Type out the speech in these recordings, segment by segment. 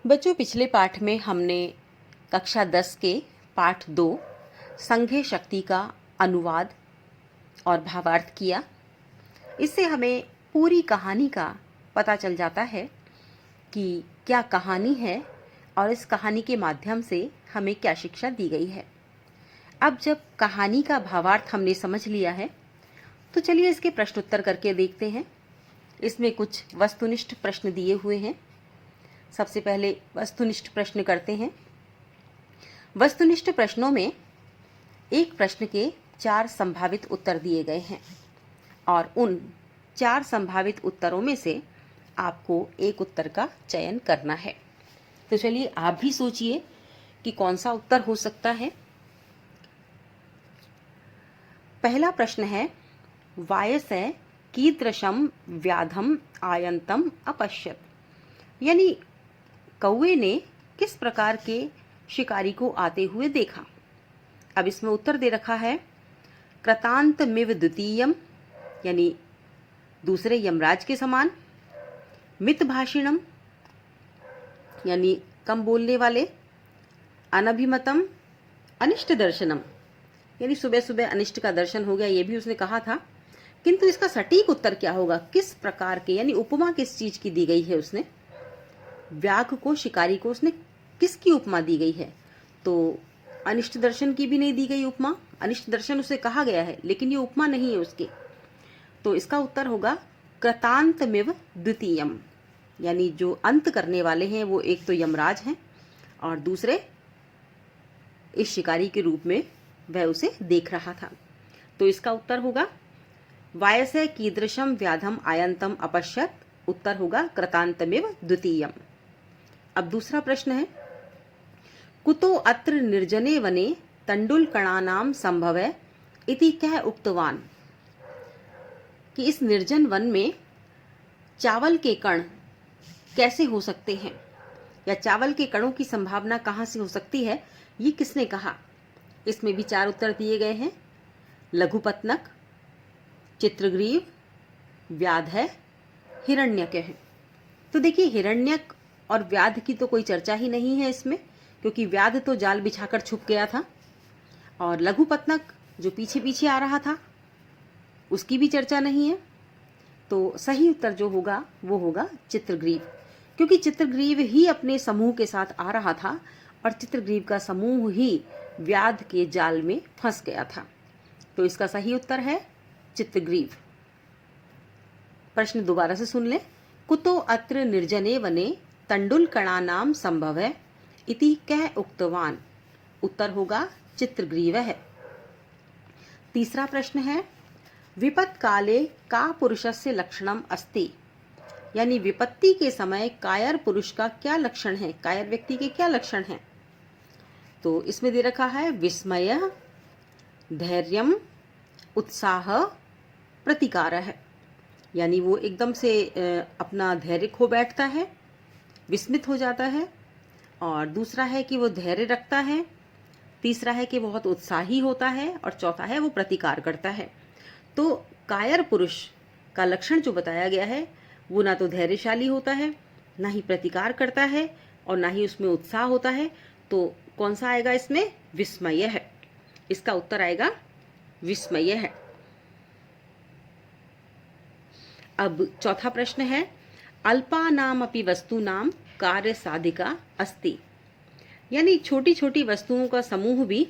बच्चों, पिछले पाठ में हमने कक्षा 10 के पाठ 2 संघे शक्ति का अनुवाद और भावार्थ किया। इससे हमें पूरी कहानी का पता चल जाता है कि क्या कहानी है और इस कहानी के माध्यम से हमें क्या शिक्षा दी गई है। अब जब कहानी का भावार्थ हमने समझ लिया है तो चलिए इसके प्रश्नोत्तर करके देखते हैं। इसमें कुछ वस्तुनिष्ठ प्रश्न दिए हुए हैं। सबसे पहले वस्तुनिष्ठ प्रश्न करते हैं। वस्तुनिष्ठ प्रश्नों में एक प्रश्न के 4 संभावित उत्तर दिए गए हैं और उन 4 संभावित उत्तरों में से आपको एक उत्तर का चयन करना है। तो चलिए आप भी सोचिए कि कौन सा उत्तर हो सकता है। पहला प्रश्न है, वायसै कीदृशम व्याधम आयंतम अपश्यत, यानी कौवे ने किस प्रकार के शिकारी को आते हुए देखा। अब इसमें उत्तर दे रखा है, कृतांतमिव द्वितीयम, यानी दूसरे यमराज के समान, मितभाषिणम, यानी कम बोलने वाले, अनभिमतम, अनिष्ट दर्शनम, यानी सुबह सुबह अनिष्ट का दर्शन हो गया, ये भी उसने कहा था। किंतु इसका सटीक उत्तर क्या होगा, किस प्रकार के, यानी उपमा किस चीज की दी गई है। उसने व्याघ को, शिकारी को उसने किसकी उपमा दी गई है। तो अनिष्ट दर्शन की भी नहीं दी गई उपमा। अनिष्ट दर्शन उसे कहा गया है लेकिन ये उपमा नहीं है उसकी। तो इसका उत्तर होगा कृतांतमिव द्वितीयम, यानी जो अंत करने वाले हैं वो एक तो यमराज हैं और दूसरे इस शिकारी के रूप में वह उसे देख रहा था। तो इसका उत्तर होगा वायसै कीदृशम व्याधम आयंतम अपश्यत, उत्तर होगा कृतांतमिव द्वितीयम। अब दूसरा प्रश्न है, कुतो अत्र निर्जने वने तंडुलकणानाम संभवै इति कह उक्तवान, कि इस निर्जन वन में चावल के कण कैसे हो सकते हैं, या चावल के कणों की संभावना कहाँ से हो सकती है, ये किसने कहा। इसमें भी 4 उत्तर दिए गए हैं, लघुपत्नक, चित्रग्रीव, व्याध है, हिरण्यक है। तो देखिए, हिरण्यक और व्याध की तो कोई चर्चा ही नहीं है इसमें, क्योंकि व्याध तो जाल बिछाकर छुप गया था, और लघुपत्नक जो पीछे पीछे आ रहा था उसकी भी चर्चा नहीं है। तो सही उत्तर जो होगा वो होगा चित्रग्रीव, क्योंकि चित्रग्रीव ही अपने समूह के साथ आ रहा था और चित्रग्रीव का समूह ही व्याध के जाल में फंस गया था। तो इसका सही उत्तर है चित्रग्रीव। प्रश्न दोबारा से सुन ले, कुतो अत्र निर्जने वने तंडुलकणानाम संभवै इति कह उक्तवान, उत्तर होगा चित्रग्रीव है। तीसरा प्रश्न है, विपत् काले का पुरुषस्य लक्षणम अस्ति, यानी विपत्ति के समय कायर पुरुष का क्या लक्षण है, कायर व्यक्ति के क्या लक्षण हैं। तो इसमें दे रखा है विस्मय, धैर्यम, उत्साह, प्रतिकार है, यानी वो एकदम से अपना धैर्य खो बैठता है, विस्मित हो जाता है, और दूसरा है कि वो धैर्य रखता है, तीसरा है कि बहुत उत्साही होता है, और चौथा है वो प्रतिकार करता है। तो कायर पुरुष का लक्षण जो बताया गया है वो ना तो धैर्यशाली होता है, ना ही प्रतिकार करता है, और ना ही उसमें उत्साह होता है। तो कौन सा आएगा इसमें, विस्मय है। इसका उत्तर आएगा विस्मय है। अब चौथा प्रश्न है, अल्पानाम अपि वस्तूनाम कार्य साधिका अस्ति, यानी छोटी छोटी वस्तुओं का समूह भी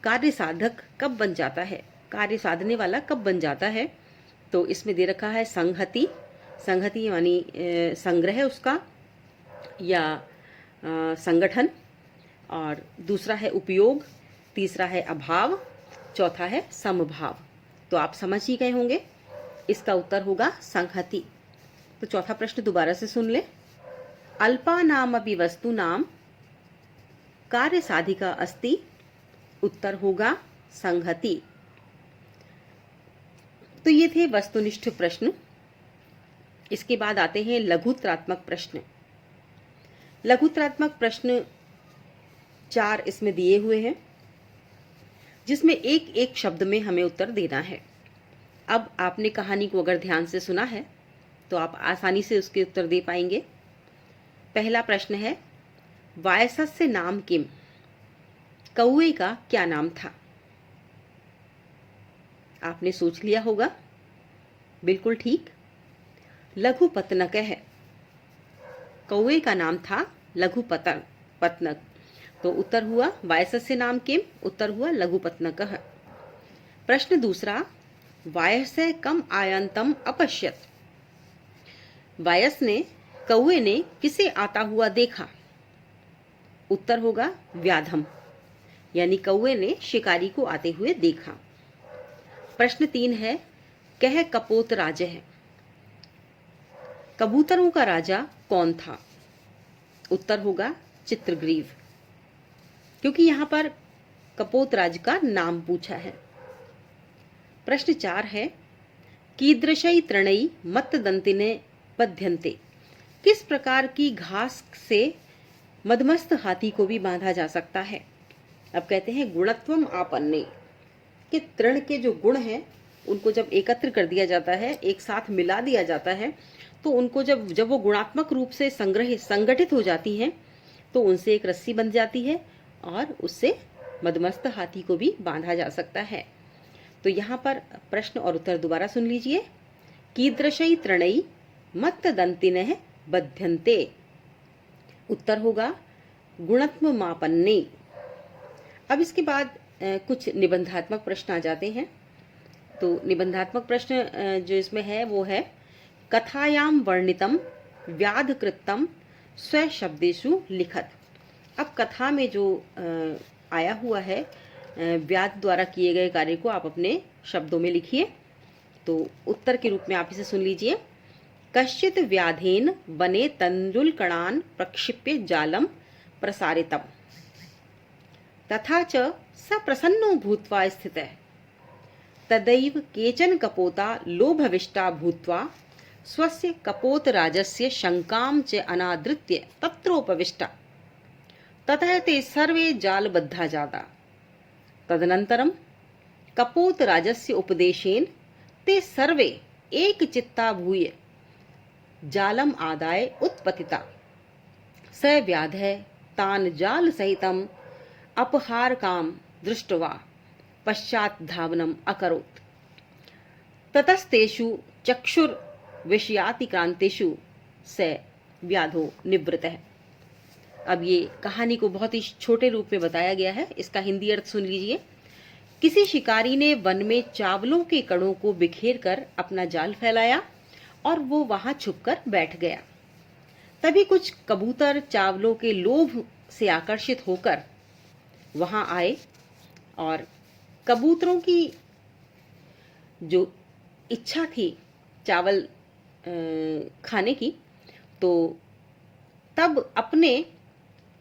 कार्य साधक कब बन जाता है, कार्य साधने वाला कब बन जाता है। तो इसमें दे रखा है संहति, संहति यानी संग्रह उसका या संगठन, और दूसरा है उपयोग, तीसरा है अभाव, चौथा है समभाव। तो आप समझ ही गए होंगे, इसका उत्तर होगा संहति। तो चौथा प्रश्न दोबारा से सुन ले, अल्पानाम अपि वस्तूनाम कार्य साधिका अस्ति, उत्तर होगा संहति। तो ये थे वस्तुनिष्ठ प्रश्न। इसके बाद आते हैं लघुत्रात्मक प्रश्न। लघुत्रात्मक प्रश्न 4 इसमें दिए हुए हैं, जिसमें एक एक शब्द में हमें उत्तर देना है। अब आपने कहानी को अगर ध्यान से सुना है तो आप आसानी से उसके उत्तर दे पाएंगे। पहला प्रश्न है, वायसस्य नाम किम, कौवे का क्या नाम था? आपने सोच लिया होगा, बिल्कुल ठीक, लघुपतनक है। कौवे का नाम था लघुपतनक। तो उत्तर हुआ वायसस्य नाम किम, उत्तर हुआ लघुपतनकः। प्रश्न दूसरा, वायस्य कम आयन्तम अपश्यत। वायस ने, कौवे ने किसे आता हुआ देखा? उत्तर होगा व्याधम, यानी कौवे ने शिकारी को आते हुए देखा। प्रश्न 3 है, कह कपोत राजा है। कबूतरों का राजा कौन था? उत्तर होगा चित्रग्रीव, क्योंकि यहां पर कपोत राज का नाम पूछा है। प्रश्न 4 है, कीदृशई तृणई मत्तदंतिने बध्यन्ते। किस प्रकार की घास से मदमस्त हाथी को भी बांधा जा सकता है? अब कहते हैं गुणत्वम आपन्ने, कि तृण के जो गुण हैं उनको जब एकत्र कर दिया जाता है, एक साथ मिला दिया जाता है, तो उनको जब वो गुणात्मक रूप से संगठित हो जाती हैं, तो उनसे एक रस्सी बंध जाती है और उससे मदमस्त हाथी को भी बांधा जा सकता है। तो यहाँ पर प्रश्न और उत्तर दोबारा सुन लीजिए। कीदृशई तृणई मत्तदंतिनः बध्यन्ते, उत्तर होगा गुणत्व मापन्ने। अब इसके बाद कुछ निबंधात्मक प्रश्न आ जाते हैं। तो निबंधात्मक प्रश्न जो इसमें है वो है, कथायाम वर्णितम व्याधकृतम स्वशब्देषु लिखत। अब कथा में जो आया हुआ है व्याध द्वारा किए गए कार्य को आप अपने शब्दों में लिखिए। तो उत्तर के रूप में आप इसे सुन लीजिए। कश्चित व्याधेन वने तण्डुलकणान् प्रक्षिप्य जालम प्रसारितम्, तथा च स प्रसन्नो भूत्वा स्थितः। तदैव केचन कपोता लोभविष्टा भूत्वा स्वस्य कपोतराजस्य शङ्कां च अनादृत्य तत्रोपविष्टा। ततः ते सर्वे जालबद्धा जाता। तदनन्तरं कपोतराजस्य उपदेशेन ते सर्वे एकचित्ता भूय जालम आदाय उत्पतिता। स व्याधः तान् जालसहितम् अपहारकां दृष्ट्वा पश्चात् धावनम् अकरोत्। ततस्तेषु चक्षुर्विषयातिक्रान्तेषु स व्याधो निवृत्तः। अब ये कहानी को बहुत ही छोटे रूप में बताया गया है, इसका हिंदी अर्थ सुन लीजिए। किसी शिकारी ने वन में चावलों के कणों को बिखेर कर अपना जाल फैलाया और वो वहां छुपकर बैठ गया। तभी कुछ कबूतर चावलों के लोभ से आकर्षित होकर वहां आए और कबूतरों की जो इच्छा थी चावल खाने की, तो तब अपने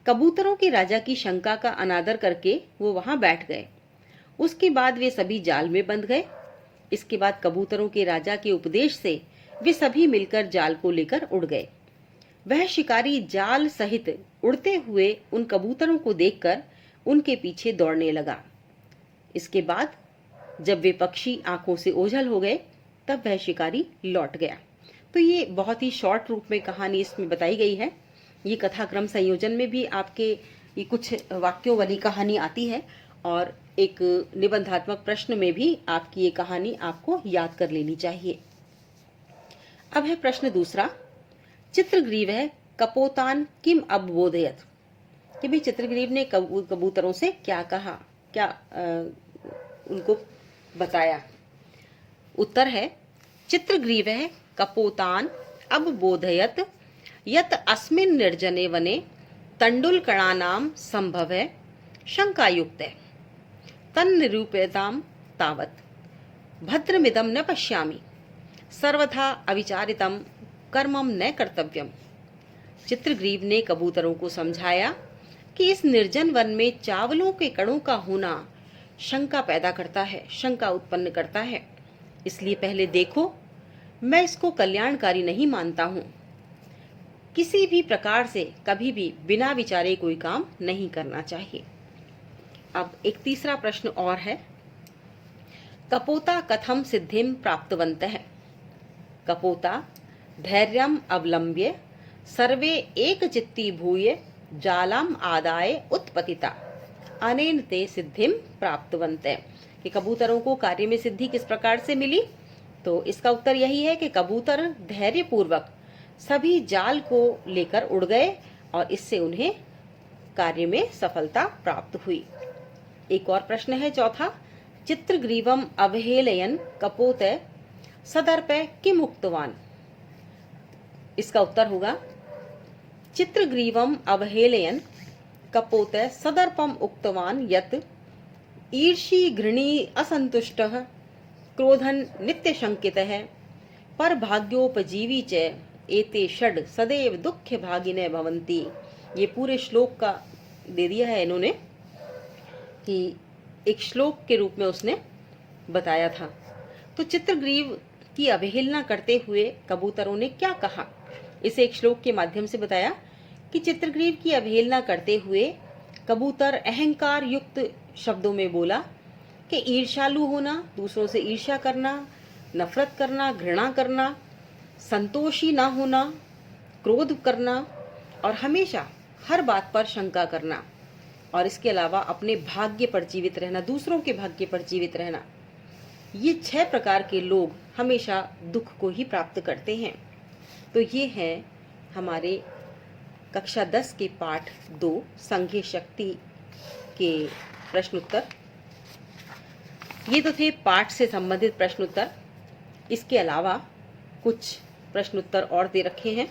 कबूतरों के राजा की शंका का अनादर करके वो वहां बैठ गए। उसके बाद वे सभी जाल में बंध गए। इसके बाद कबूतरों के राजा के उपदेश से वे सभी मिलकर जाल को लेकर उड़ गए। वह शिकारी जाल सहित उड़ते हुए उन कबूतरों को देखकर उनके पीछे दौड़ने लगा। इसके बाद जब वे पक्षी आंखों से ओझल हो गए, तब वह शिकारी लौट गया। तो ये बहुत ही शॉर्ट रूप में कहानी इसमें बताई गई है। ये कथाक्रम संयोजन में भी आपके ये कुछ वाक्यों वाली कहानी आती है और एक निबंधात्मक प्रश्न में भी आपकी ये कहानी आपको याद कर लेनी चाहिए। अब है प्रश्न दूसरा, चित्रग्रीवः कपोतान् किम अबोधयत्। कि भाई चित्रग्रीव ने कबूतरों से क्या कहा, क्या उनको बताया। उत्तर है, चित्रग्रीवः कपोतान् अबोधयत् यत् अस्मिन् निर्जने वने तण्डुलकणानां सम्भवः शङ्कायुक्तः तन्निरूप्यतां तावत् भद्रमिदं न पश्यामि सर्वथा अविचारितं कर्मं न कर्तव्यम्। चित्रग्रीव ने कबूतरों को समझाया कि इस निर्जन वन में चावलों के कणों का होना शंका पैदा करता है, शंका उत्पन्न करता है, इसलिए पहले देखो, मैं इसको कल्याणकारी नहीं मानता हूँ। किसी भी प्रकार से कभी भी बिना विचारे कोई काम नहीं करना चाहिए। अब एक तीसरा प्रश्न और है, कपोता कथम सिद्धिम प्राप्तवन्तः। कपोता धैर्यम अवलंब्य सर्वे एकचित्ती भूय जालम आदाय उत्पतिता अनेन ते सिद्धिम प्राप्तवन्ते, कि कबूतरों को कार्य में सिद्धि किस प्रकार से मिली। तो इसका उत्तर यही है कि कबूतर धैर्य पूर्वक सभी जाल को लेकर उड़ गए और इससे उन्हें कार्य में सफलता प्राप्त हुई। एक और प्रश्न है चौथा, चित्रग्रीवम अवहेलयन कपोते सदर्पे किम उक्तवान। इसका उत्तर होगा चित्रग्रीवम अवहेलयन कपोते सदर्पम उक्तवान यत् ईर्षी घृणी असंतुष्टः क्रोधन नित्य शंकितः पर भाग्योपजीवी च एते षड सदैव दुःख भागिने भवन्ति। ये पूरे श्लोक का दे दिया है इन्होंने, कि एक श्लोक के रूप में उसने बताया था। तो चित्रग्रीव की अवहेलना करते हुए कबूतरों ने क्या कहा, इसे एक श्लोक के माध्यम से बताया कि चित्रग्रीव की अवहेलना करते हुए कबूतर अहंकार युक्त शब्दों में बोला कि ईर्ष्यालु होना, दूसरों से ईर्ष्या करना, नफरत करना, घृणा करना, संतोषी ना होना, क्रोध करना और हमेशा हर बात पर शंका करना, और इसके अलावा अपने भाग्य पर जीवित रहना, दूसरों के भाग्य पर जीवित रहना, ये 6 प्रकार के लोग हमेशा दुख को ही प्राप्त करते हैं। तो ये है हमारे कक्षा 10 के पाठ 2 संघीय शक्ति के प्रश्न उत्तर। ये तो थे पाठ से संबंधित प्रश्न उत्तर। इसके अलावा कुछ प्रश्न उत्तर और दे रखे हैं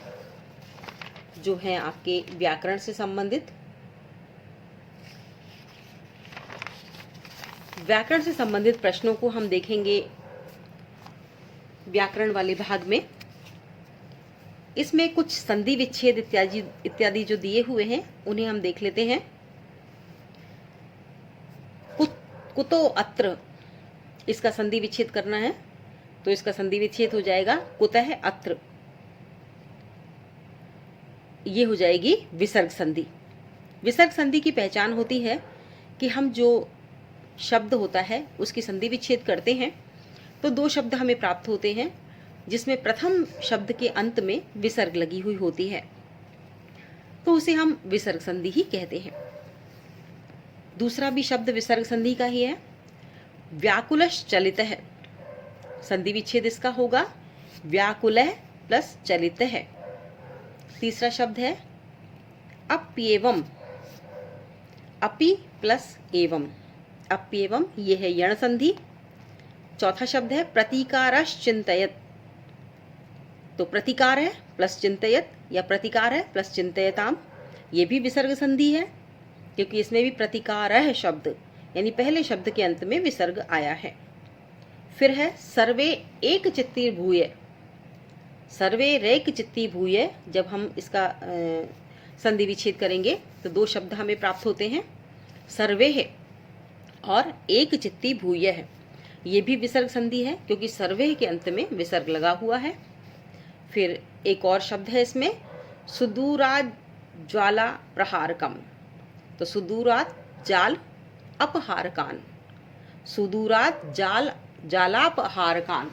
जो हैं आपके व्याकरण से संबंधित। व्याकरण से संबंधित प्रश्नों को हम देखेंगे व्याकरण वाले भाग में। इसमें कुछ संधि विच्छेद इत्यादि जो दिए हुए हैं उन्हें हम देख लेते हैं। कुतो अत्र, इसका संधि विच्छेद करना है, तो इसका संधि विच्छेद हो जाएगा कुतः अत्र, ये हो जाएगी विसर्ग संधि। विसर्ग संधि की पहचान होती है कि हम जो शब्द होता है उसकी संधि विच्छेद करते हैं तो 2 शब्द हमें प्राप्त होते हैं, जिसमें प्रथम शब्द के अंत में विसर्ग लगी हुई होती है, तो उसे हम विसर्ग संधि ही कहते हैं। दूसरा भी शब्द विसर्ग संधि का ही है, व्याकुलश चलितः, संधि विच्छेद इसका होगा व्याकुलः प्लस चलितः। तीसरा शब्द है अप्येवम, अपि प्लस एवं, अप्येवम, ये है यण संधि। चौथा शब्द है प्रतीकारश्चिंतयत, तो प्रतिकार है प्लस चिंतयत या प्रतिकार है प्लस चिंतयताम, ये भी विसर्ग संधि है क्योंकि इसमें भी प्रतिकार है शब्द, यानी पहले शब्द के अंत में विसर्ग आया है। फिर है सर्वे एक चित्ती भूय, सर्वे रेक चित्ती भूय, जब हम इसका संधि विच्छेद करेंगे तो 2 शब्द हमें प्राप्त होते हैं, सर्वे है और एक चित्ती भूय है, ये भी विसर्ग संधि है क्योंकि सर्वे के अंत में विसर्ग लगा हुआ है। फिर एक और शब्द है इसमें सुदूरात ज्वाला प्रहारकम, तो सुदूरात जाल अपहारकान, सुदूरात जाल जालापहारकान,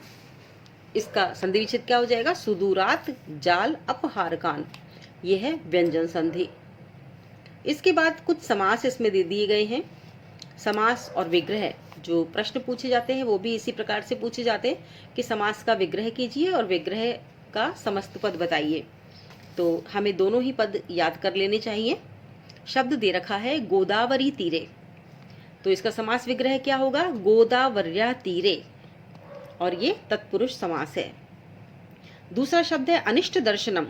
इसका संधि विच्छेद क्या हो जाएगा सुदूरात जाल अपहारकान, ये है व्यंजन संधि। इसके बाद कुछ समास इसमें दे दिए गए हैं। समास और विग्रह, जो प्रश्न पूछे जाते हैं वो भी इसी प्रकार से पूछे जाते हैं कि समास का विग्रह कीजिए और विग्रह का समस्त पद बताइए। तो हमें दोनों ही पद याद कर लेने चाहिए। शब्द दे रखा है गोदावरी तीरे, तो इसका समास विग्रह क्या होगा गोदावर्या तीरे, और ये तत्पुरुष समास है। दूसरा शब्द है अनिष्ट दर्शनम,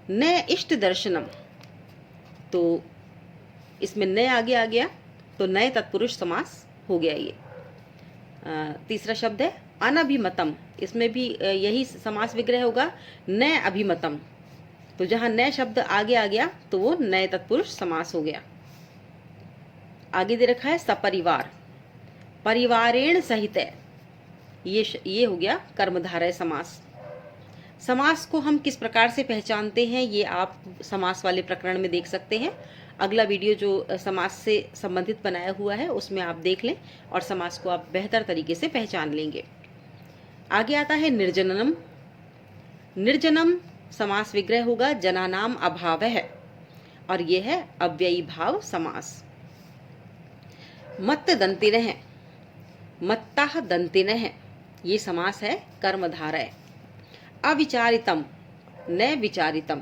न इष्ट दर्शनम, तो इसमें न आगे आ गया तो नए तत्पुरुष समास हो गया ये। तीसरा शब्द है अनभिमतम, इसमें भी यही समास विग्रह होगा न अभिमतम, तो जहां न शब्द आगे आ गया तो वो नए तत्पुरुष समास हो गया। आगे दे रखा है सपरिवार, परिवारेण सहित, ये हो गया कर्मधारय समास। समास को हम किस प्रकार से पहचानते हैं ये आप समास वाले प्रकरण में देख सकते हैं। अगला वीडियो जो समास से संबंधित बनाया हुआ है उसमें आप देख लें और समास को आप बेहतर तरीके से पहचान लेंगे। आगे आता है निर्जननम। निर्जनम समास विग्रह होगा जनानाम अभावः, और ये है अव्ययी भाव समास। मत्त दंतिनः, मत्तः दंतिनः, ये समास है कर्मधारय। अविचारितम, न विचारितम,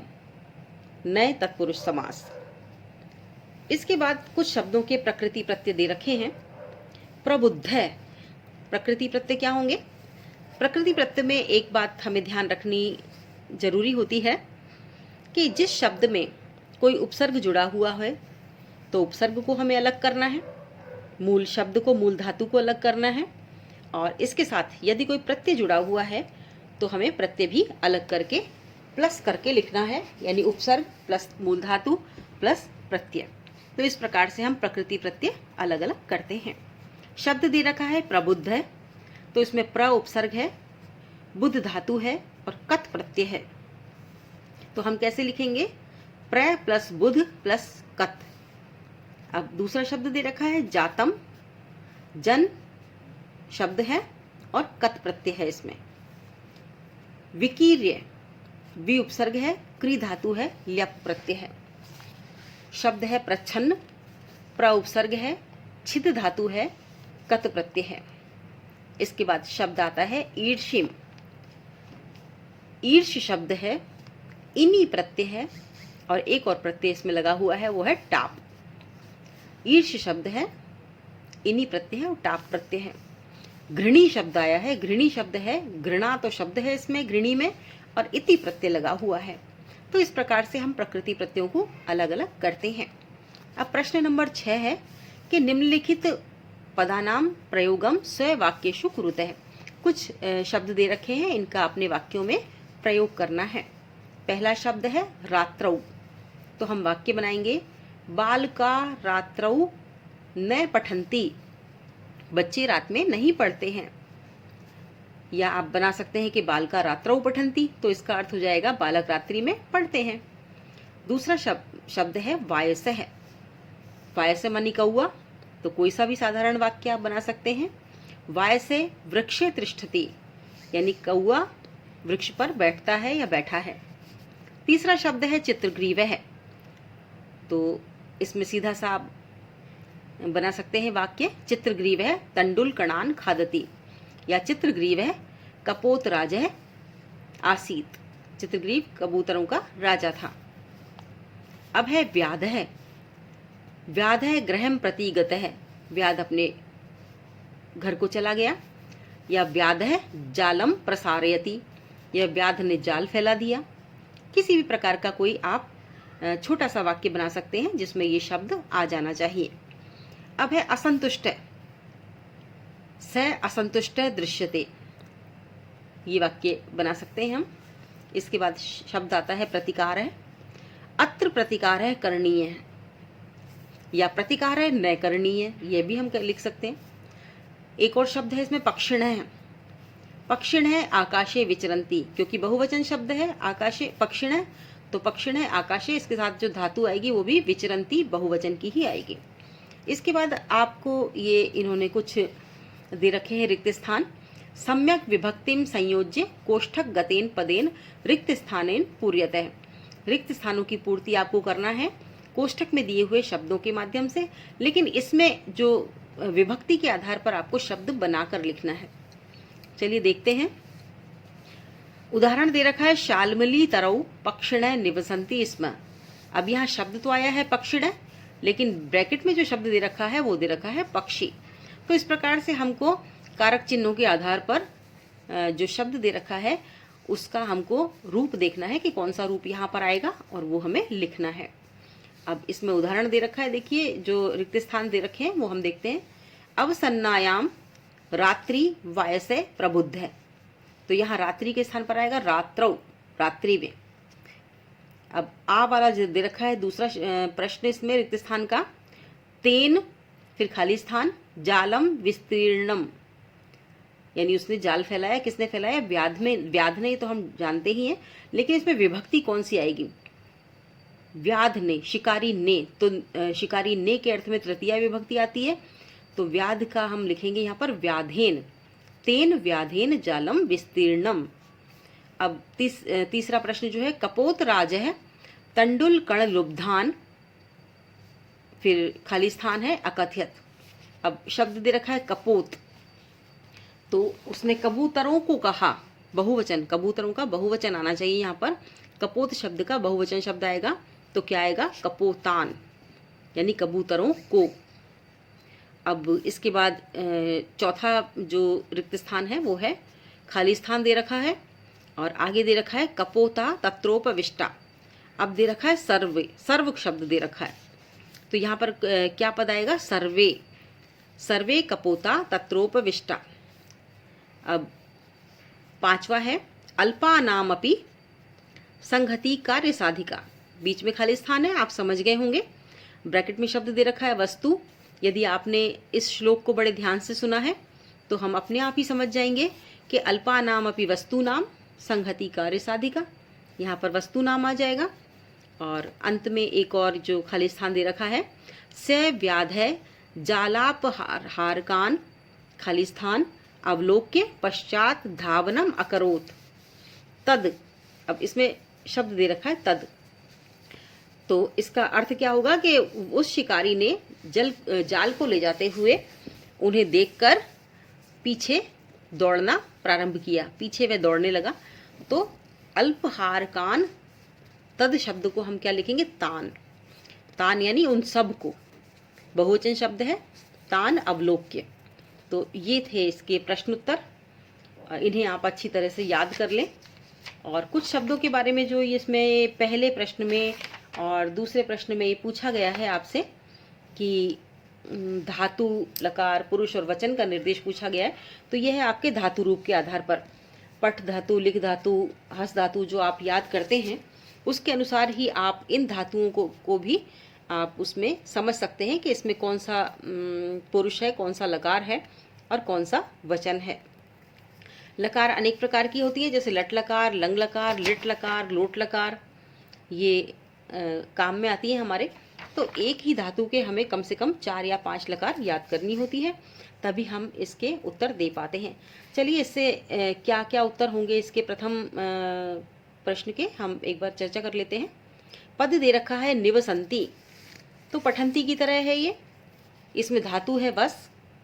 नए तत्पुरुष समास। इसके बाद कुछ शब्दों के प्रकृति प्रत्यय दे रखे हैं। प्रबुद्ध, प्रकृति प्रत्यय क्या होंगे? प्रकृति प्रत्यय में एक बात हमें ध्यान रखनी जरूरी होती है कि जिस शब्द में कोई उपसर्ग जुड़ा हुआ है तो उपसर्ग को हमें अलग करना है, मूल शब्द को, मूल धातु को अलग करना है, और इसके साथ यदि कोई प्रत्यय जुड़ा हुआ है तो हमें प्रत्यय भी अलग करके प्लस करके लिखना है, यानी उपसर्ग प्लस मूल धातु प्लस प्रत्यय। तो इस प्रकार से हम प्रकृति प्रत्यय अलग अलग करते हैं। शब्द दे रखा है प्रबुद्ध है, तो इसमें प्र उपसर्ग है, बुद्ध धातु है और कत प्रत्यय है। तो हम कैसे लिखेंगे? प्र प्लस बुध प्लस कत। अब दूसरा शब्द दे रखा है जातम, जन शब्द है और कत प्रत्यय है इसमें। विकीर्य, वि उपसर्ग है, क्री धातु है, ल्यप प्रत्यय है। शब्द है प्रच्छन्न, प्र उपसर्ग है, छिद धातु है, कत प्रत्यय है। इसके बाद शब्द आता है ईर्षिम, ईर्ष शब्द है, इनी प्रत्यय है और एक और प्रत्यय इसमें लगा हुआ है वो है टाप। ईर्ष शब्द है, इनी प्रत्यय है और टाप प्रत्यय है। घृणी शब्द आया है, घृणी शब्द है, घृणा तो शब्द है इसमें घृणी में, और इति प्रत्यय लगा हुआ है। तो इस प्रकार से हम प्रकृति प्रत्ययों को अलग अलग करते हैं। अब प्रश्न नंबर 6 है कि निम्नलिखित पदानाम प्रयोगम स्ववाक्येषु कुरुतः। कुछ शब्द दे रखे हैं, इनका अपने वाक्यों में प्रयोग करना है। पहला शब्द है रात्रौ, तो हम वाक्य बनाएंगे बालका रात्रौ न पठन्ति, बच्चे रात में नहीं पढ़ते हैं। या आप बना सकते हैं कि बालका रात्रौ पठन्ति, तो इसका अर्थ हो जाएगा बालक रात्रि में पढ़ते हैं। दूसरा शब्द है वायसः, वायस मानी कौआ, तो कोई सा भी साधारण वाक्य आप बना सकते हैं। वायसे वृक्षे तिष्ठति, यानी कौआ वृक्ष पर बैठता है या बैठा है। तीसरा शब्द है चित्रग्रीवः, तो इसमें सीधा सा आप बना सकते हैं वाक्य चित्रग्रीवः तंडुल कणान खादति, या चित्रग्रीवः कपोतराजः आसीत, चित्रग्रीव कबूतरों का राजा था। अब है व्याधः, व्याधः गृहं प्रति गतः, व्याध अपने घर को चला गया। या व्याधः जालम प्रसारयति, यह व्याध ने जाल फैला दिया। किसी भी प्रकार का कोई आप छोटा सा वाक्य बना सकते हैं जिसमें ये शब्द आ जाना चाहिए। अब है असंतुष्ट, स असंतुष्ट दृश्यते, ये वाक्य बना सकते हैं हम। इसके बाद शब्द आता है प्रतिकार है, अत्र प्रतिकार है करणीय है, या प्रतिकार है न करणीय, ये भी हम लिख सकते हैं। एक और शब्द है इसमें पक्षिण है, पक्षिण है आकाशे विचरंती, क्योंकि बहुवचन शब्द है आकाशे पक्षिण है, तो पक्षिण है आकाशे, इसके साथ जो धातु आएगी वो भी विचरंती बहुवचन की ही आएगी। इसके बाद आपको ये इन्होंने कुछ दे रखे हैं रिक्त स्थान। सम्यक विभक्तिम संयोज्य कोष्ठक गतेन पदेन रिक्त स्थानेन पूर्यतः, रिक्त स्थानों की पूर्ति आपको करना है कोष्ठक में दिए हुए शब्दों के माध्यम से, लेकिन इसमें जो विभक्ति के आधार पर आपको शब्द बनाकर लिखना है। चलिए देखते हैं। उदाहरण दे रखा है शाल्मली तरौ पक्षिण निवसंती स्म। अब यहाँ शब्द तो आया है पक्षिण, लेकिन ब्रैकेट में जो शब्द दे रखा है वो दे रखा है पक्षी। तो इस प्रकार से हमको कारक चिन्हों के आधार पर जो शब्द दे रखा है उसका हमको रूप देखना है कि कौन सा रूप यहाँ पर आएगा और वो हमें लिखना है। अब इसमें उदाहरण दे रखा है, देखिए जो रिक्त स्थान दे रखे हैं वो हम देखते हैं। अवसन्नायाम रात्रि वायसे प्रबुद्ध है, तो यहाँ रात्रि के स्थान पर आएगा रात्रौ, रात्रि में। अब आ वाला जो दे रखा है दूसरा प्रश्न इसमें रिक्त स्थान का, तेन फिर खाली स्थान जालम विस्तीर्णम, यानी उसने जाल फैलाया, किसने फैलाया? व्याध में, व्याध ने, तो हम जानते ही हैं, लेकिन इसमें विभक्ति कौन सी आएगी? व्याध ने, शिकारी ने, तो शिकारी ने के अर्थ में तृतीया विभक्ति आती है, तो व्याध का हम लिखेंगे यहाँ पर व्याधेन, तेन व्याधेन जालम विस्तीर्णम। अब तीसरा प्रश्न जो है कपोत राज है तंडुल कण लुब्धान फिर खाली स्थान है अकथ्यत। अब शब्द दे रखा है कपोत, तो उसने कबूतरों को कहा, बहुवचन, कबूतरों का बहुवचन आना चाहिए यहाँ पर। कपोत शब्द का बहुवचन शब्द आएगा तो क्या आएगा, कपोतान, यानी कबूतरों को। अब इसके बाद चौथा जो रिक्त स्थान है वो है खाली स्थान दे रखा है, और आगे दे रखा है कपोता तत्रोपविष्टा। अब दे रखा है सर्वे, सर्व शब्द दे रखा है, तो यहाँ पर क्या पद आएगा, सर्वे, सर्वे कपोता तत्रोपविष्टा। अब पांचवा है अल्पानामपि संहति कार्य साधिका। बीच में खाली स्थान है, आप समझ गए होंगे। ब्रैकेट में शब्द दे रखा है वस्तु। यदि आपने इस श्लोक को बड़े ध्यान से सुना है तो हम अपने आप ही समझ जाएंगे कि अल्पानामपि वस्तु नाम संहति कार्य साधिका, यहाँ पर वस्तु नाम आ जाएगा। और अंत में एक और जो खाली स्थान दे रखा है, स व्याधय जालापहारकान, खाली स्थान, अवलोक्य पश्चात धावनम अकरोत तद। अब इसमें शब्द दे रखा है तद, तो इसका अर्थ क्या होगा कि उस शिकारी ने जाल को ले जाते हुए उन्हें देखकर पीछे दौड़ना प्रारंभ किया, पीछे वह दौड़ने लगा। तो अल्पहारकान, तद शब्द को हम क्या लिखेंगे, तान, तान यानी उन सब को, बहुवचन शब्द है तान अवलोक्य। तो ये थे इसके प्रश्नोत्तर, इन्हें आप अच्छी तरह से याद कर लें। और कुछ शब्दों के बारे में जो इसमें पहले प्रश्न में और दूसरे प्रश्न में पूछा गया है आपसे कि धातु, लकार, पुरुष और वचन का निर्देश पूछा गया है, तो यह है आपके धातु रूप के आधार पर। पठ धातु, लिख धातु, हस धातु जो आप याद करते हैं उसके अनुसार ही आप इन धातुओं को भी आप उसमें समझ सकते हैं कि इसमें कौन सा पुरुष है, कौन सा लकार है और कौन सा वचन है। लकार अनेक प्रकार की होती है, जैसे लट लकार, लंग लकार, लिट लकार, लोट लकार, ये काम में आती है हमारे। तो एक ही धातु के हमें कम से कम 4 या 5 लकार याद करनी होती है, तभी हम इसके उत्तर दे पाते हैं। चलिए इससे क्या क्या उत्तर होंगे इसके प्रथम प्रश्न के हम एक बार चर्चा कर लेते हैं। पद दे रखा है निवसंती, तो पठंती की तरह है ये। इसमें धातु है वस,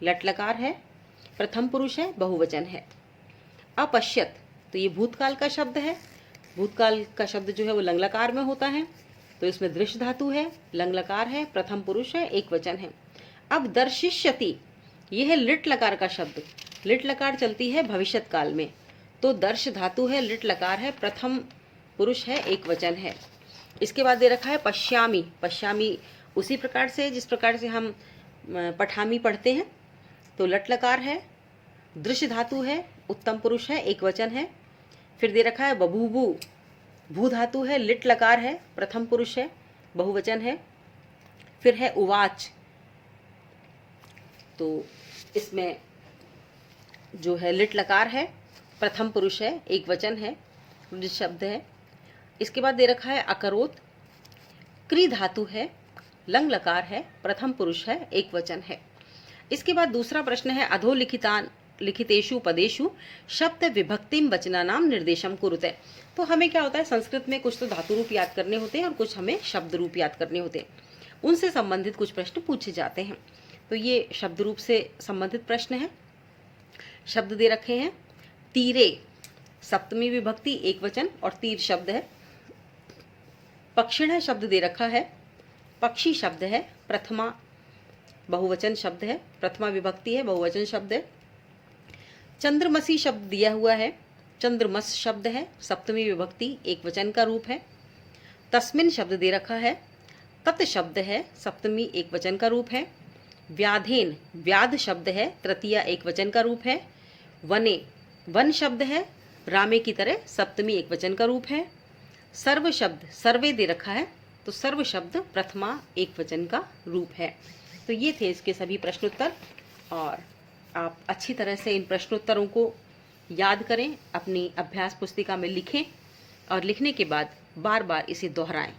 लट लकार है, प्रथम पुरुष है, बहुवचन है। अपश्यत, तो ये भूतकाल का शब्द है। भूतकाल का शब्द जो है वो लंग लकार में होता है, तो इसमें दृश्य धातु है, लंग लकार है, प्रथम पुरुष है, एक वचन है। अब दर्शिष्यति, यह है लिट लकार का शब्द। लिट लकार चलती है भविष्यत काल में, तो दर्श धातु है, लिट लकार है, प्रथम पुरुष है, एक वचन है। इसके बाद दे रखा है पश्यामी। पश्यामी उसी प्रकार से जिस प्रकार से हम पठामी पढ़ते हैं, तो लट लकार है, दृश्य धातु है, उत्तम पुरुष है, एक वचन है। फिर दे रखा है बभूबू, भू धातु है, लिट लकार है, प्रथम पुरुष है, बहुवचन है। फिर है उवाच, तो इसमें जो है लिट लकार है, प्रथम पुरुष है, एक वचन है, शब्द है। इसके बाद दे रखा है अकरोत, क्री धातु है, लंग लकार है, प्रथम पुरुष है, एक वचन है। इसके बाद दूसरा प्रश्न है अधोलिखितान लिखितेषु पदेषु शब्द विभक्तिम वचनानाम निर्देशम कुरुते। तो हमें क्या होता है, संस्कृत में कुछ तो धातु रूप याद करने होते हैं और कुछ हमें शब्द रूप याद करने होते हैं, उनसे संबंधित कुछ प्रश्न पूछे जाते हैं। तो ये शब्द रूप से संबंधित प्रश्न है। शब्द दे रखे हैं तीरे, सप्तमी विभक्ति, एक वचन और तीर शब्द है। पक्षिण शब्द दे रखा है, पक्षी शब्द है, प्रथमा बहुवचन शब्द है, प्रथमा विभक्ति है, बहुवचन शब्द है। चंद्रमसी शब्द दिया हुआ है, चंद्रमस शब्द है, सप्तमी विभक्ति, एक वचन का रूप है। तस्मिन शब्द दे रखा है, तत् शब्द है, सप्तमी एक वचन का रूप है। व्याधेन, व्याध शब्द है, तृतीया एक वचन का रूप है। वने, वन शब्द है, रामे की तरह, सप्तमी एक वचन का रूप है। सर्व शब्द, सर्वे दे रखा है, तो सर्व शब्द प्रथमा एक वचन का रूप है। तो ये थे इसके सभी प्रश्नोत्तर, और आप अच्छी तरह से इन प्रश्नोत्तरों को याद करें, अपनी अभ्यास पुस्तिका में लिखें और लिखने के बाद बार बार इसे दोहराएं।